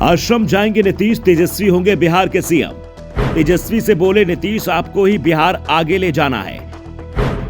आश्रम जाएंगे नीतीश, तेजस्वी होंगे बिहार के सीएम। तेजस्वी से बोले नीतीश, आपको ही बिहार आगे ले जाना है।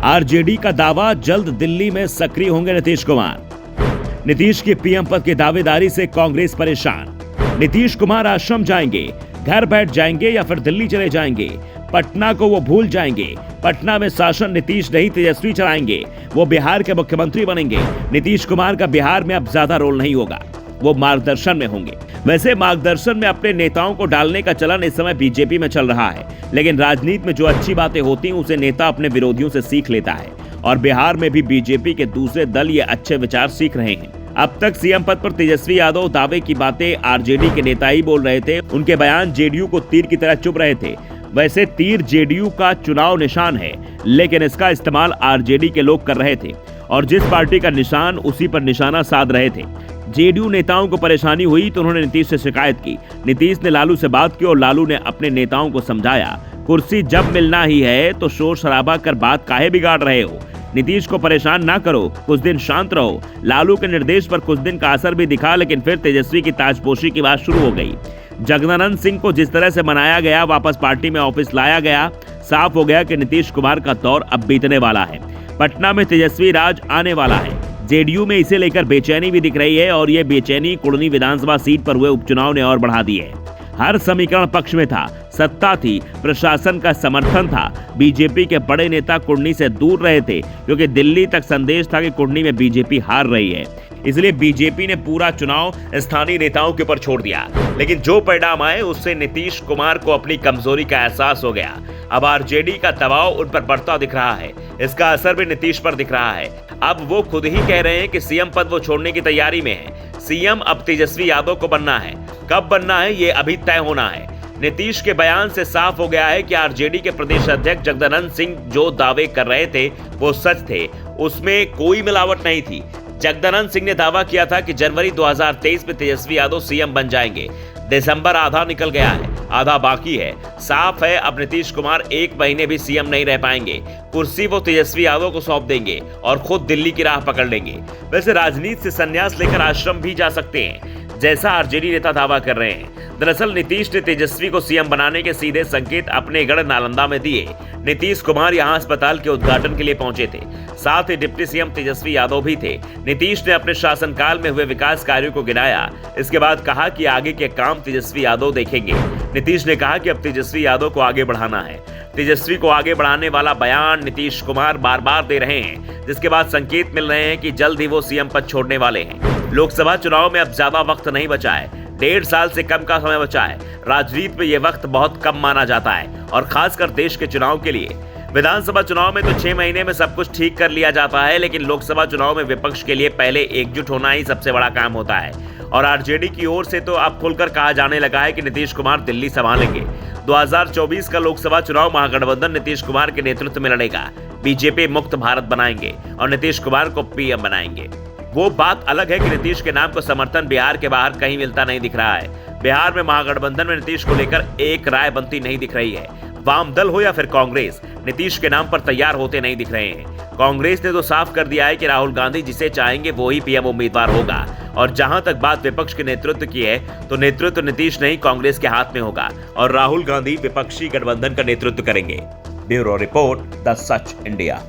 आरजेडी का दावा, जल्द दिल्ली में सक्रिय होंगे नीतीश कुमार। नीतीश के पीएम पद की दावेदारी से कांग्रेस परेशान। नीतीश कुमार आश्रम जाएंगे, घर बैठ जाएंगे या फिर दिल्ली चले जाएंगे। पटना को वो भूल जाएंगे। पटना में शासन नीतीश नहीं तेजस्वी चलाएंगे। वो बिहार के मुख्यमंत्री बनेंगे। नीतीश कुमार का बिहार में अब ज्यादा रोल नहीं होगा, वो मार्गदर्शन में होंगे। वैसे मार्गदर्शन में अपने नेताओं को डालने का चलन इस समय बीजेपी में चल रहा है, लेकिन राजनीति में जो अच्छी बातें होती हैं उसे नेता अपने विरोधियों से सीख लेता है, और बिहार में भी बीजेपी के दूसरे दल ये अच्छे विचार सीख रहे हैं। अब तक सीएम पद पर तेजस्वी यादव दावे की बातें आरजेडी के नेता ही बोल रहे थे। उनके बयान जेडीयू को तीर की तरह चुभ रहे थे। वैसे तीर जेडीयू का चुनाव निशान है, लेकिन इसका इस्तेमाल आरजेडी के लोग कर रहे थे, और जिस पार्टी का निशान उसी पर निशाना साध रहे थे। जेडीयू नेताओं को परेशानी हुई तो उन्होंने नीतीश से शिकायत की। नीतीश ने लालू से बात की और लालू ने अपने नेताओं को समझाया, कुर्सी जब मिलना ही है तो शोर शराबा कर बात काहे बिगाड़ रहे हो। नीतीश को परेशान ना करो, कुछ दिन शांत रहो। लालू के निर्देश पर कुछ दिन का असर भी दिखा, लेकिन फिर तेजस्वी की ताजपोशी की बात शुरू हो गई। जगदानंद सिंह को जिस तरह से मनाया गया, वापस पार्टी में ऑफिस लाया गया, साफ हो गया कि नीतीश कुमार का दौर अब बीतने वाला है। पटना में तेजस्वी राज आने वाला है। जेडीयू में इसे लेकर बेचैनी भी दिख रही है, और ये बेचैनी कुढ़नी विधानसभा सीट पर हुए उपचुनाव ने और बढ़ा दी है। हर समीकरण पक्ष में था, सत्ता थी, प्रशासन का समर्थन था। बीजेपी के बड़े नेता कुढ़नी से दूर रहे थे, क्योंकि दिल्ली तक संदेश था कि कुढ़नी में बीजेपी हार रही है। इसलिए बीजेपी ने पूरा चुनाव स्थानीय नेताओं के ऊपर छोड़ दिया। लेकिन जो परिणाम आए उससे नीतीश कुमार को अपनी कमजोरी का एहसास हो गया। अब आरजेडी का दबाव उन पर बढ़ता दिख रहा है। इसका असर भी नीतीश पर दिख रहा है। अब वो खुद ही कह रहे हैं कि सीएम पद वो छोड़ने की तैयारी में है। सीएम अब तेजस्वी यादव को बनना है। कब बनना है ये अभी तय होना है। नीतीश के बयान से साफ हो गया है कि आरजेडी के प्रदेश अध्यक्ष जगदानंद सिंह जो दावे कर रहे थे वो सच थे, उसमें कोई मिलावट नहीं थी। जगदानंद सिंह ने दावा किया था कि जनवरी 2023 में तेजस्वी यादव सीएम बन जाएंगे। दिसंबर आधा निकल गया है, आधा बाकी है। साफ है अब नीतीश कुमार एक महीने भी सीएम नहीं रह पाएंगे। कुर्सी वो तेजस्वी यादव को सौंप देंगे और खुद दिल्ली की राह पकड़ लेंगे। वैसे राजनीति से संन्यास लेकर आश्रम भी जा सकते हैं, जैसा आरजेडी नेता दावा कर रहे हैं। दरअसल नीतीश ने तेजस्वी को सीएम बनाने के सीधे संकेत अपने गढ़ नालंदा में दिए। नीतीश कुमार यहां अस्पताल के उद्घाटन के लिए पहुंचे थे। साथ ही डिप्टी सीएम तेजस्वी यादव भी थे। नीतीश ने अपने शासनकाल में हुए विकास कार्यों को गिनाया। इसके बाद कहा कि आगे के काम तेजस्वी यादव देखेंगे। नीतीश ने कहा कि अब तेजस्वी यादव को आगे बढ़ाना है। तेजस्वी को आगे बढ़ाने वाला बयान नीतीश कुमार बार बार दे रहे हैं, जिसके बाद संकेत मिल रहे हैं कि जल्द ही वो सीएम पद छोड़ने वाले हैं। लोकसभा चुनाव में अब ज्यादा वक्त नहीं बचा है, 1.5 साल से कम का समय बचा है। राजनीति में ये वक्त बहुत कम माना जाता है, और खासकर देश के चुनाव के लिए। विधानसभा चुनाव में तो 6 महीने में सब कुछ ठीक कर लिया जाता है, लेकिन लोकसभा चुनाव में विपक्ष के लिए पहले एकजुट होना ही सबसे बड़ा काम होता है। और आरजेडी की ओर से तो अब खुलकर कहा जाने लगा है कि नीतीश कुमार दिल्ली संभालेंगे। 2024 का लोकसभा चुनाव महागठबंधन नीतीश कुमार के नेतृत्व में लड़ेगा। बीजेपी मुक्त भारत बनाएंगे और नीतीश कुमार को पीएम बनाएंगे। वो बात अलग है कि नीतीश के नाम को समर्थन बिहार के बाहर कहीं मिलता नहीं दिख रहा है। बिहार में महागठबंधन में नीतीश को लेकर एक राय बनती नहीं दिख रही है। वाम दल हो या फिर कांग्रेस, नीतीश के नाम पर तैयार होते नहीं दिख रहे हैं। कांग्रेस ने तो साफ कर दिया है कि राहुल गांधी जिसे चाहेंगे वो ही पीएम उम्मीदवार होगा। और जहां तक बात विपक्ष के नेतृत्व की है, तो नेतृत्व नीतीश नहीं कांग्रेस के हाथ में होगा, और राहुल गांधी विपक्षी गठबंधन का नेतृत्व करेंगे। Bureau report, the such India.